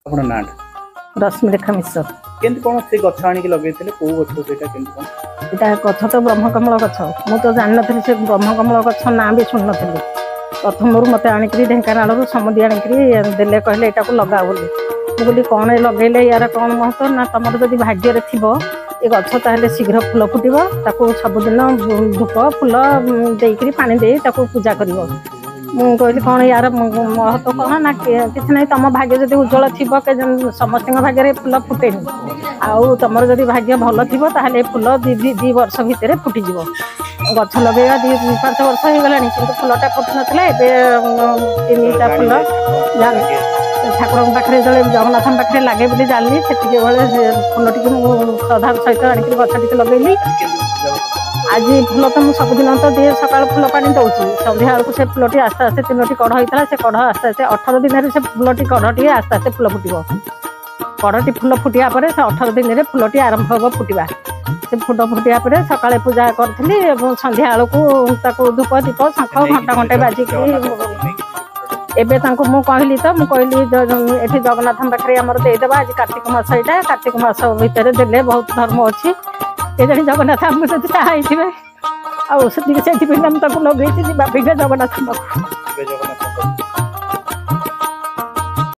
ଆପଣ ନାଁ ରଶ୍ମିରେଖା ମିଶ୍ର। କେମିତି କ'ଣ ସେ ଗଛ ଆଣିକି ଲଗେଇଥିଲେ, କୋଉ ଗଛ ସେଇଟା, କେମିତି କ'ଣ? ଏଇଟା ଗଛ ତ ବ୍ରହ୍ମକମଳ ଗଛ। ମୁଁ ତ ଜାଣିନଥିଲି ସେ ବ୍ରହ୍ମକମଳ ଗଛ ନାଁ ବି ଶୁଣିନଥିଲି। ପ୍ରଥମରୁ ମୋତେ ଆଣିକିରି ଢେଙ୍କାନାଳରୁ ସମୁଦି ଆଣିକିରି ଦେଲେ, କହିଲେ ଏଇଟାକୁ ଲଗାଅ ବୋଲି। ମୁଁ କହିଲି କ'ଣ ଲଗେଇଲେ, ୟାର କ'ଣ ମହତ୍ଵ ନା, ତମର ଯଦି ଭାଗ୍ୟରେ ଥିବ ଏ ଗଛ ତାହେଲେ ଶୀଘ୍ର ଫୁଲ ଫୁଟିବ। ତାକୁ ସବୁଦିନ ଧୂପ ଫୁଲ ଦେଇକିରି ପାଣି ଦେଇ ତାକୁ ପୂଜା କରିବ। ମୁଁ କହିଲି କ'ଣ ୟାର ମହତ୍ଵ କ'ଣ ନା, କିଛି ନାହିଁ, ତମ ଭାଗ୍ୟ ଯଦି ଉଜ୍ଜଳ ଥିବ, ସମସ୍ତଙ୍କ ଭାଗ୍ୟରେ ଫୁଲ ଫୁଟେନି, ଆଉ ତମର ଯଦି ଭାଗ୍ୟ ଭଲ ଥିବ ତାହେଲେ ଏ ଫୁଲ ଦି ବର୍ଷ ଭିତରେ ଫୁଟିଯିବ। ଗଛ ଲଗେଇବା 2-5 ବର୍ଷ ହେଇଗଲାଣି, କିନ୍ତୁ ଫୁଲଟା ଫୁଟୁନଥିଲା। ଏବେ 3ଟା ଫୁଲ ଠାକୁରଙ୍କ ପାଖରେ ଯେତେବେଳେ ଜଗନ୍ନାଥଙ୍କ ପାଖରେ ଲାଗେ ବୋଲି ଜାଣିଲି, ସେତିକି ବେଳେ ସେ ଫୁଲ ଟିକେ ମୁଁ ଶ୍ରଦ୍ଧାର ସହିତ ଆଣିକି ଗଛ ଟିକେ ଲଗେଇଲି। ଆଜି ଫୁଲ ତ ମୁଁ ସବୁଦିନ ତ ଦିଏ, ସକାଳୁ ଫୁଲ ପାଣି ଦେଉଛି, ସନ୍ଧ୍ୟା ବେଳକୁ ସେ ଫୁଲଟି ଆସ୍ତେ ଆସ୍ତେ 3ଟି କଢ଼ ହେଇଥିଲା, ସେ କଢ଼ ଆସ୍ତେ ଆସ୍ତେ 18 ଦିନରେ ସେ ଫୁଲଟି କଢ଼ଟିଏ ଆସ୍ତେ ଆସ୍ତେ ଫୁଲ ଫୁଟିବ। କଢ଼ଟି ଫୁଲ ଫୁଟିବା ପରେ ସେ 18 ଦିନରେ ଫୁଲଟି ଆରମ୍ଭ ହେବ ଫୁଟିବା। ସେ ଫୁଲ ଫୁଟିବା ପରେ ସକାଳେ ପୂଜା କରିଥିଲି ଏବଂ ସନ୍ଧ୍ୟା ବେଳକୁ ତାକୁ ଧୂପ ଦୀପ ଶଙ୍ଖ ଘଣ୍ଟା ବାଜିକି ଏବେ ତାଙ୍କୁ ମୁଁ କହିଲି ଏଠି ଜଗନ୍ନାଥଙ୍କ ପାଖରେ ଆମର ଦେଇଦେବା। ଆଜି କାର୍ତ୍ତିକ ମାସ, ଏଇଟା କାର୍ତ୍ତିକ ମାସ ଭିତରେ ଦେଲେ ବହୁତ ଧର୍ମ ଅଛି। କେଜାଣି ଜଗନ୍ନାଥ ଆମକୁ ଯଦି ସାହା ହେଇଥିବେ, ଆଉ ସେଥିପାଇଁ ମୁଁ ତାକୁ ଲଗେଇଛି ଯିବା ପାଇଁ ଜଗନ୍ନାଥ ପାଖକୁ।